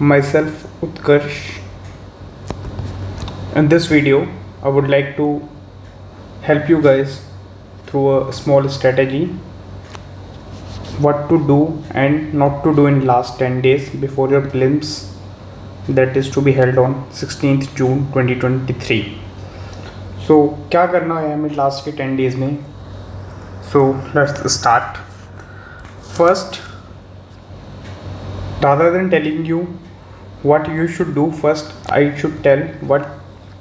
myself Utkarsh. In this video, I would like to help you guys through a small strategy what to do and not to do in last 10 days before your prelims, that is to be held on 16th June 2023. So क्या करना है हमें last के 10 days में? So let's start. First, rather than telling you what you should do, first I should tell what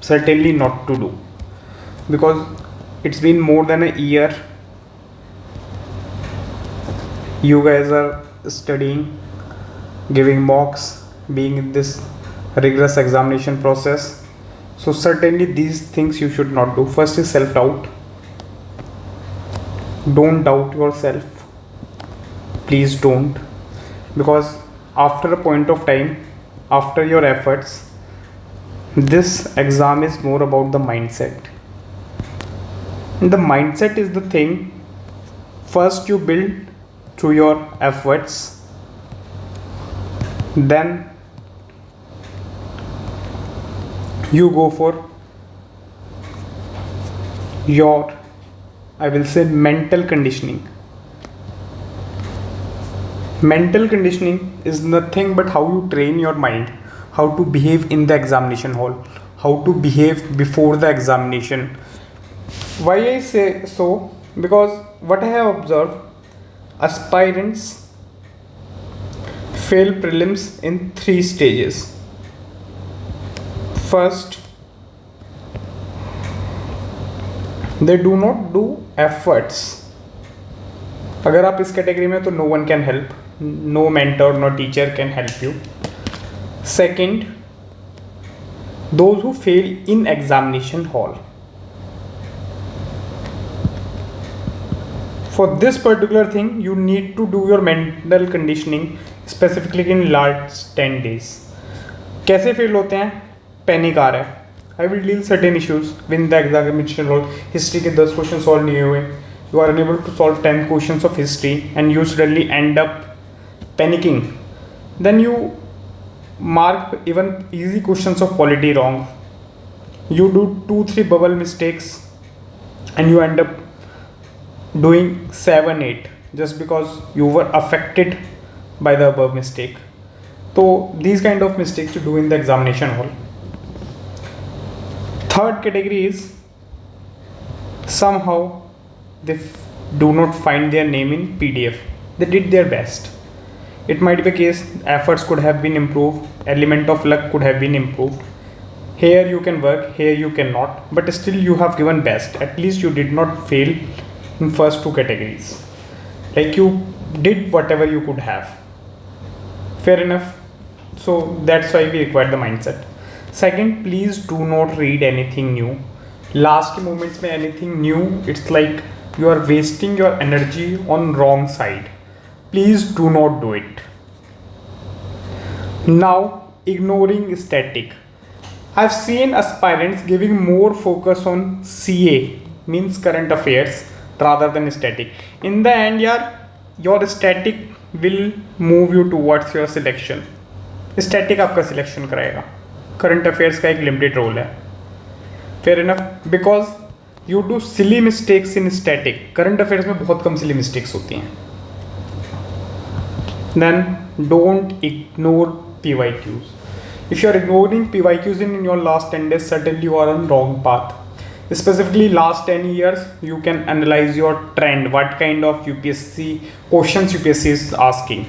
certainly not to do, because it's been more than a year you guys are studying, giving mocks, being in this rigorous examination process. So certainly these things you should not do. First is self-doubt. Don't doubt yourself, please don't, because after a point of time, after your efforts, this exam is more about the mindset. And the mindset is the thing first you build through your efforts, then you go for your, I will say, mental conditioning. Mental conditioning is nothing but how you train your mind, how to behave in the examination hall, how to behave before the examination. Why I say so? Because what I have observed, aspirants fail prelims in 3 stages. First, they do not do efforts. अगर आप इस category में, तो no one can help, no mentor, no teacher can help you. Second, those who fail in examination hall. For this particular thing, you need to do your mental conditioning specifically in last 10 days. कैसे fail होते हैं? Panic आ रहा है, I will deal certain issues within the examination hall. History के 10 question solve नहीं हुए, you are unable to solve 10 questions of history and you suddenly end up panicking. Then you mark even easy questions of polity wrong. You do 2-3 bubble mistakes and you end up doing 7-8 just because you were affected by the above mistake. So these kind of mistakes you do in the examination hall. Third category is somehow they do not find their name in PDF. They did their best. It might be a case efforts could have been improved, element of luck could have been improved. Here you can work, here you cannot, but still you have given best. At least you did not fail in first 2 categories. Like you did whatever you could have. Fair enough. So that's why we require the mindset. Second, please do not read anything new. Last moments में anything new, it's like you are wasting your energy on wrong side. Please do not do it. Now, ignoring static. I've seen aspirants giving more focus on CA, means current affairs, rather than static. In the end, your static will move you towards your selection. Static आपका selection कराएगा. Current affairs का एक limited role है. Fair enough, because you do silly mistakes in static. Current affairs में बहुत कम silly mistakes होती हैं. Then don't ignore PYQs. If you are ignoring PYQs in your last 10 days, certainly you are on wrong path. Specifically last 10 years, you can analyze your trend, what kind of UPSC questions UPSC is asking.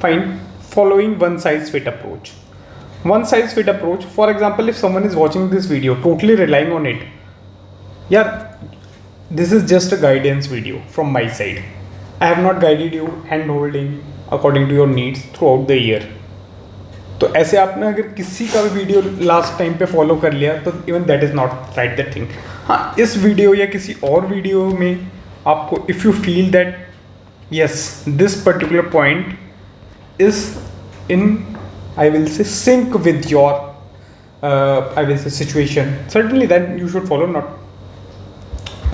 Fine. Following one size fit approach. One size fit approach, for example, if someone is watching this video totally relying on it, this is just a guidance video from my side. I have not guided you hand holding according to your needs throughout the year. तो ऐसे आपने अगर किसी का भी video last time पे follow कर लिया, तो even that is not right that thing. हाँ, इस वीडियो या किसी और वीडियो में आपको if you feel that yes this particular point is in, I will say, sync with your I will say situation, certainly then you should follow, not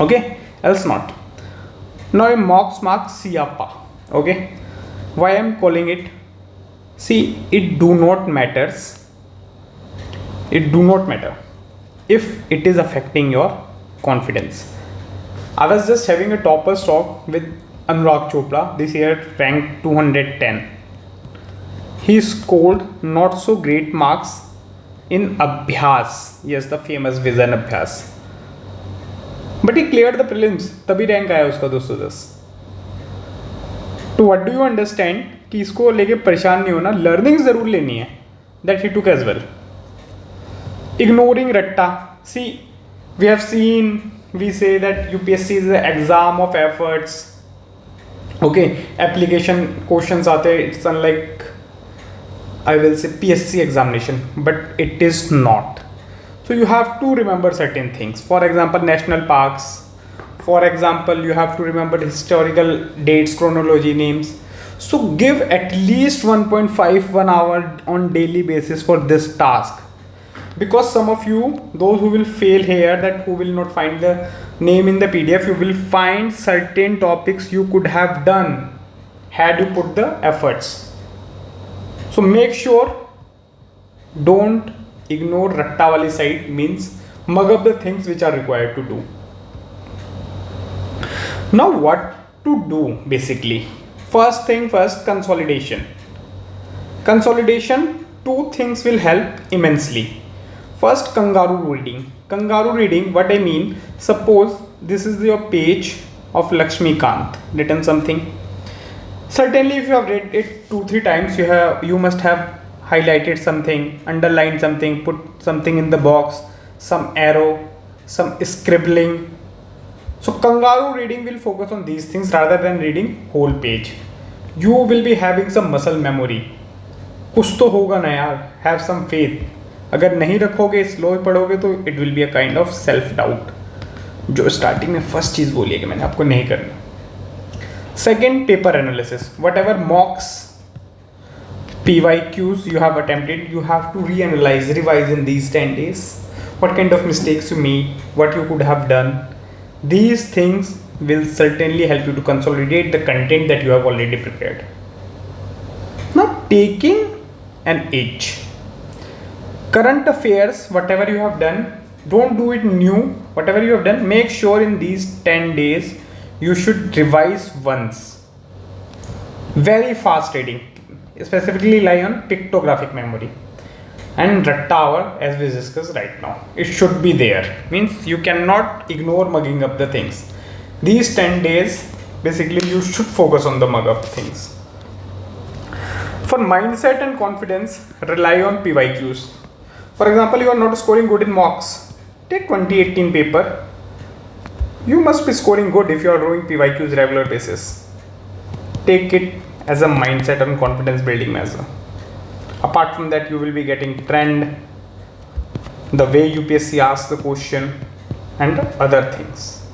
okay, else not. Now a mock mark siapa. Okay, why I'm calling it See, it do not matter if it is affecting your confidence. I was just having a topper's talk with Anurag Chopra this year, ranked 210. He scored not so great marks in Abhyas, yes, the famous vision Abhyas, but he cleared the prelims, तभी rank आया उसका 210. तो what do you understand कि इसको लेके परेशान नहीं होना, लर्निंग जरूर लेनी है. That he took as well. Ignoring ratta. See, we have seen, we say that UPSC is the exam of efforts. Okay, application questions aate, it's unlike, I will say, PSC examination, but it is not. So you have to remember certain things. For example, national parks. For example, you have to remember historical dates, chronology, names. So give at least 1.5 hour on daily basis for this task. Because some of you, those who will fail here, that who will not find the name in the PDF, you will find certain topics you could have done had you put the efforts. So make sure, don't ignore ratta wali side, means mug up the things which are required to do. Now what to do basically? First thing first, consolidation. Consolidation, two things will help immensely. First, kangaroo reading. Kangaroo reading, what I mean, suppose this is your page of Lakshmikant, written something. Certainly if you have read it 2-3 times, you must have highlighted something, underlined something, put something in the box, some arrow, some scribbling. So kangaroo reading will focus on these things rather than reading whole page. You will be having some muscle memory. कुछ तो होगा ना यार, have some faith. अगर नहीं रखोगे, slow पढ़ोगे, तो it will be a kind of self doubt, जो स्टार्टिंग में फर्स्ट चीज़ बोली है कि मैंने आपको नहीं करना. Second, paper analysis. What ever मॉक्स, PYQs you have attempted, you have to reanalyze, revise in these 10 days. What kind of mistakes you made, what you could have done. These things will certainly help you to consolidate the content that you have already prepared. Now, taking an edge. Current affairs, whatever you have done, don't do it new. Whatever you have done, make sure in these 10 days you should revise once. Very fast reading, specifically rely on pictographic memory and ratta hour, as we discussed right now. It should be there, means you cannot ignore mugging up the things. These 10 days basically you should focus on the mug up things. For mindset and confidence, rely on PYQs. For example, you are not scoring good in mocks. Take 2018 paper. You must be scoring good if you are doing PYQs regular basis. Take it as a mindset and confidence building measure. Apart from that, you will be getting trend, the way UPSC asks the question, and other things.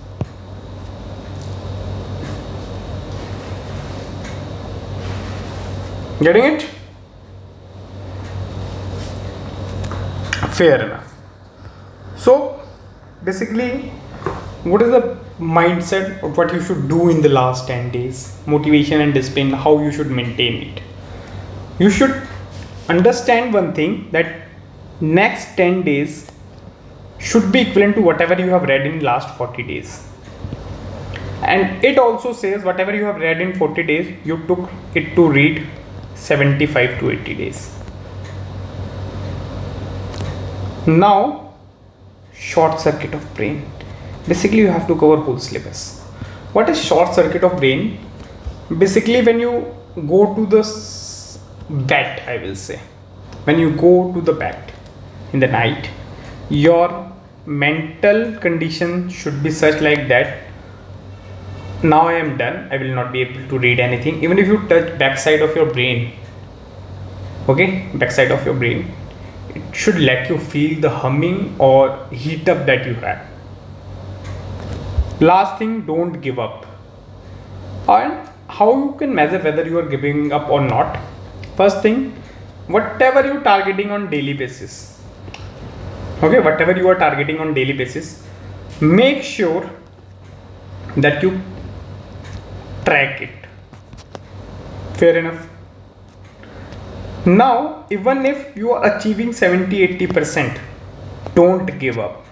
Getting it? Fair enough. So basically, what is the mindset of what you should do in the last 10 days? Motivation and discipline, how you should maintain it. You should understand one thing, that next 10 days should be equivalent to whatever you have read in last 40 days. And it also says whatever you have read in 40 days, you took it to read 75 to 80 days. Now, short circuit of brain. Basically, you have to cover whole syllabus. What is short circuit of brain? Basically, when you go to the bed, I will say, when you go to the bed in the night, your mental condition should be such like that. Now I am done, I will not be able to read anything. Even if you touch backside of your brain, okay, backside of your brain, it should let you feel the humming or heat up that you have. Last thing, don't give up. And how you can measure whether you are giving up or not? First thing, whatever you are targeting on daily basis, okay, whatever you are targeting on daily basis, make sure that you track it. Fair enough. Now, even if you are achieving 70-80%, don't give up.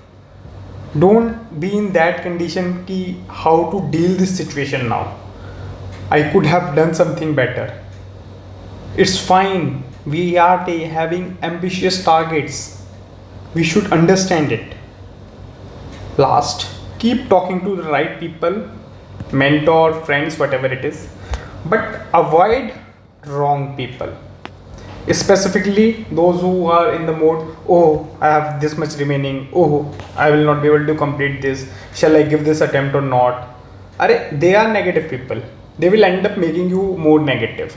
Don't be in that condition ki how to deal this situation now. I could have done something better. It's fine. We are having ambitious targets. We should understand it. Last, keep talking to the right people, mentor, friends, whatever it is, but avoid wrong people. Specifically those who are in the mode, oh, I have this much remaining, oh, I will not be able to complete this, shall I give this attempt or not? They are negative people. They will end up making you more negative.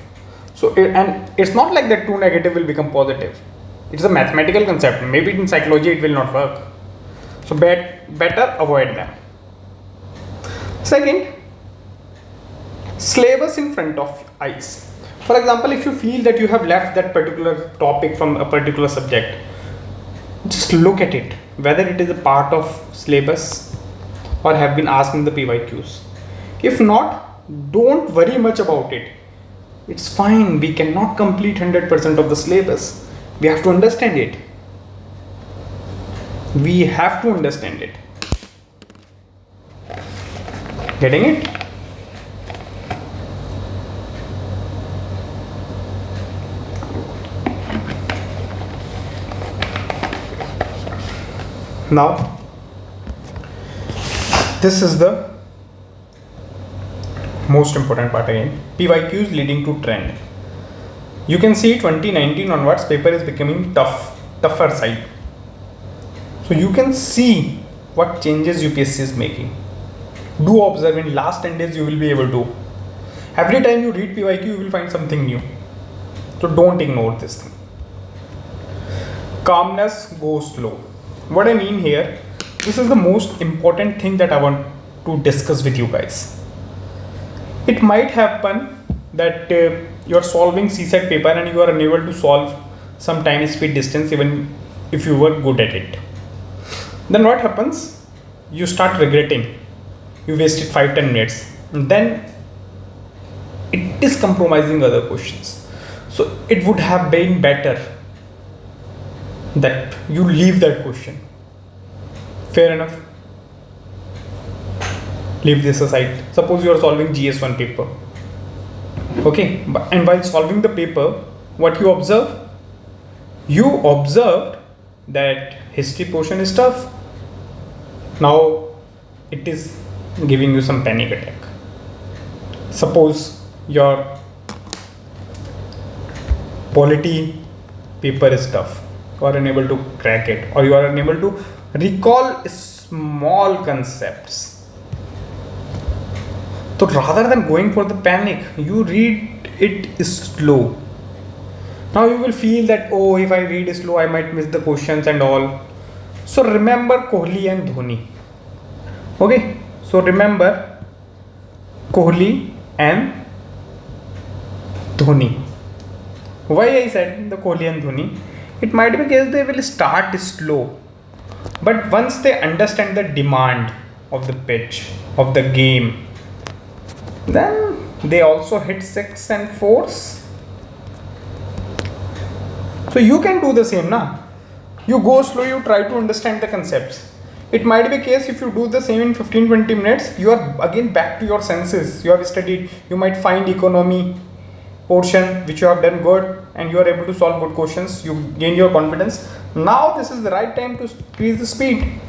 So and it's not like that two negative will become positive. It's a mathematical concept. Maybe in psychology it will not work. So better avoid them. Second, syllabus in front of eyes. For example, if you feel that you have left that particular topic from a particular subject, just look at it, whether it is a part of syllabus or have been asked in the PYQs. If not, don't worry much about it. It's fine. We cannot complete 100% of the syllabus. We have to understand it. We have to understand it. Getting it? Now, this is the most important part again. PYQs leading to trend. You can see 2019 onwards paper is becoming tougher side. So you can see what changes UPSC is making. Do observe in last 10 days you will be able to. Every time you read PYQ you will find something new. So don't ignore this thing. Calmness, go slow. What I mean here, this is the most important thing that I want to discuss with you guys. It might happen that you are solving CSAT paper and you are unable to solve some time, speed, distance even if you were good at it. Then what happens? You start regretting. You wasted 5-10 minutes. And then it is compromising other questions. So it would have been better that you leave that question. Fair enough. Leave this aside. Suppose you are solving GS1 paper. Okay, and while solving the paper, what you observe? You observed that history portion is tough. Now it is giving you some panic attack. Suppose your polity paper is tough. You are unable to crack it, or you are unable to recall small concepts. So rather than going for the panic, you read it slow. Now you will feel that, oh, if I read slow, I might miss the questions and all. So remember Kohli and Dhoni. Okay, so remember Kohli and Dhoni. Why I said the Kohli and Dhoni? It might be because they will start slow, but once they understand the demand of the pitch, of the game, then they also hit 6 and 4s. So you can do the same now. You go slow, you try to understand the concepts. It might be a case if you do the same in 15-20 minutes, you are again back to your senses. You have studied, you might find economy portion which you have done good and you are able to solve good questions. You gain your confidence. Now this is the right time to increase the speed.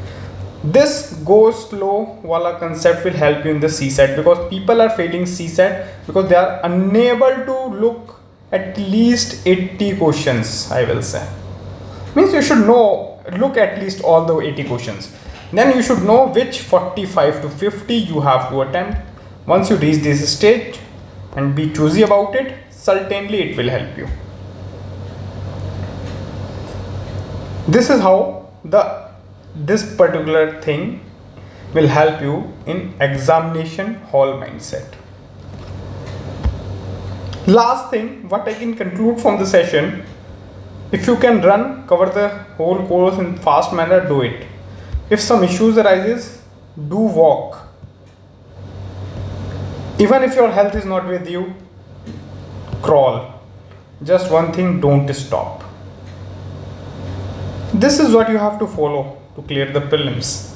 This go slow wala concept will help you in the CSAT, because people are failing CSAT because they are unable to look at least 80 questions, I will say. Means you should know, look at least all the 80 questions. Then you should know which 45 to 50 you have to attempt. Once you reach this stage and be choosy about it, certainly it will help you. This is how this particular thing will help you in examination hall mindset. Last thing, what I can conclude from the session, if you can cover the whole course in fast manner, do it. If some issues arises, do walk. Even if your health is not with you, crawl. just one thing, don't stop. This is what you have to follow to clear the prelims,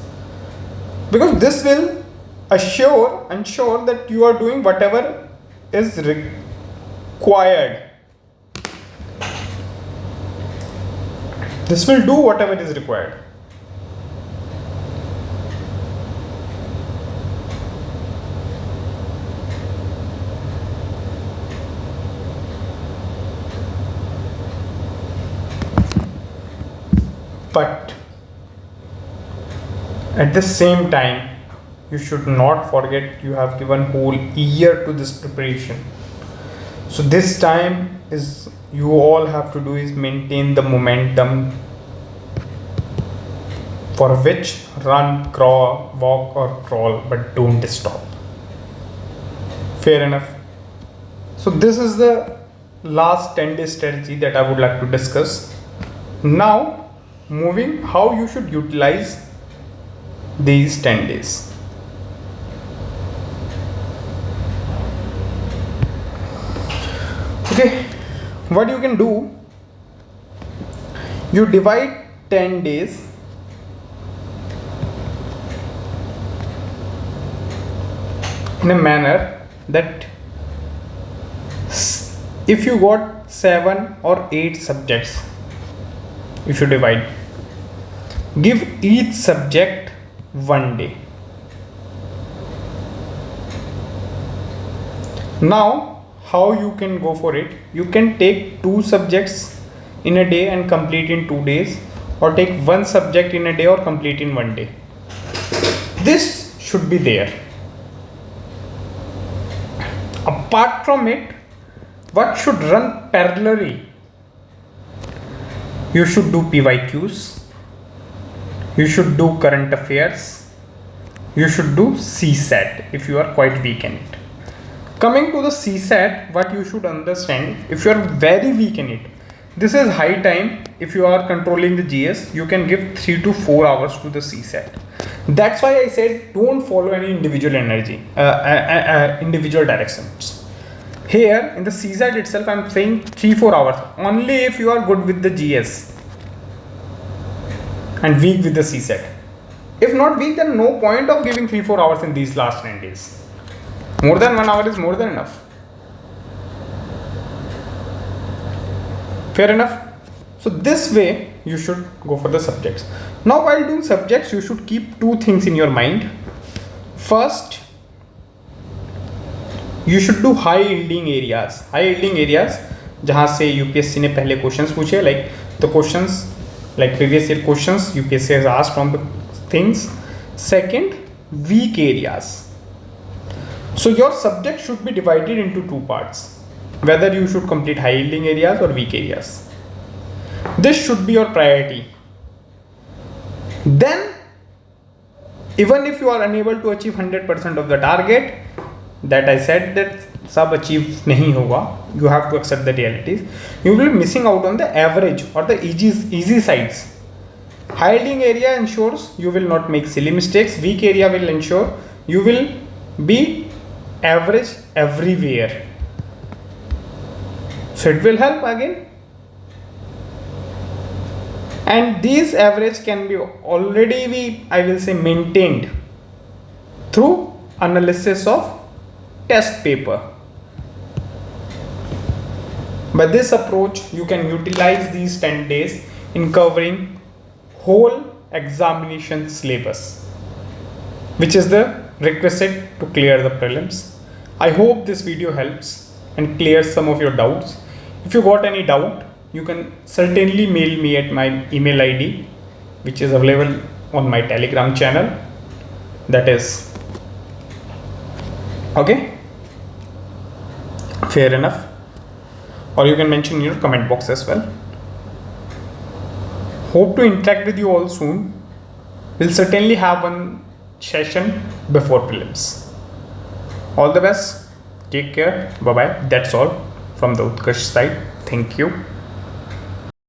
because this will ensure that you are doing whatever is required. This will do whatever is required. But at the same time, you should not forget you have given whole year to this preparation. So this time is you all have to do is maintain the momentum, for which run, crawl, walk or crawl, but don't stop. Fair enough. So this is the last 10-day strategy that I would like to discuss. Now moving how you should utilize these 10 days. Okay, what you can do, you divide 10 days in a manner that if you got 7 or 8 subjects, you should divide. Give each subject 1 day. Now, how you can go for it? You can take 2 subjects in a day and complete in 2 days, or take 1 subject in a day or complete in 1 day. This should be there. Apart from it, what should run parallelly? You should do PYQs. You should do current affairs. You should do CSAT if you are quite weak in it. Coming to the CSAT, what you should understand, if you are very weak in it, this is high time. If you are controlling the GS, you can give 3 to 4 hours to the CSAT. That's why I said don't follow any individual individual directions. Here in the CSAT itself, I am saying 3-4 hours only if you are good with the GS and weak with the CSAT. If not weak, then no point of giving 3-4 hours in these last 9 days. More than 1 hour is more than enough. Fair enough. So this way you should go for the subjects. Now while doing subjects, you should keep 2 things in your mind. First, you should do high yielding areas. High yielding areas जहाँ से UPSC ने पहले questions पूछे, like the questions like previous year questions UPSC has asked from the things. Second, weak areas. So your subject should be divided into 2 parts, whether you should complete high yielding areas or weak areas. This should be your priority. Then even if you are unable to achieve 100% of the target that I said that सब achieve नहीं होगा, you have to accept the realities. You will be missing out on the average or the easy sides. High yielding area ensures you will not make silly mistakes. Weak area will ensure you will be average everywhere. So it will help again. And these average can be already I will say maintained through analysis of test paper. By this approach, you can utilize these 10 days in covering whole examination syllabus, which is the requisite to clear the prelims. I hope this video helps and clears some of your doubts. If you got any doubt, you can certainly mail me at my email ID, which is available on my Telegram channel. That is okay. Fair enough. Or you can mention in your comment box as well. Hope to interact with you all soon. We'll certainly have one session before prelims. All the best. Take care. Bye bye. That's all from the Utkarsh side. Thank you.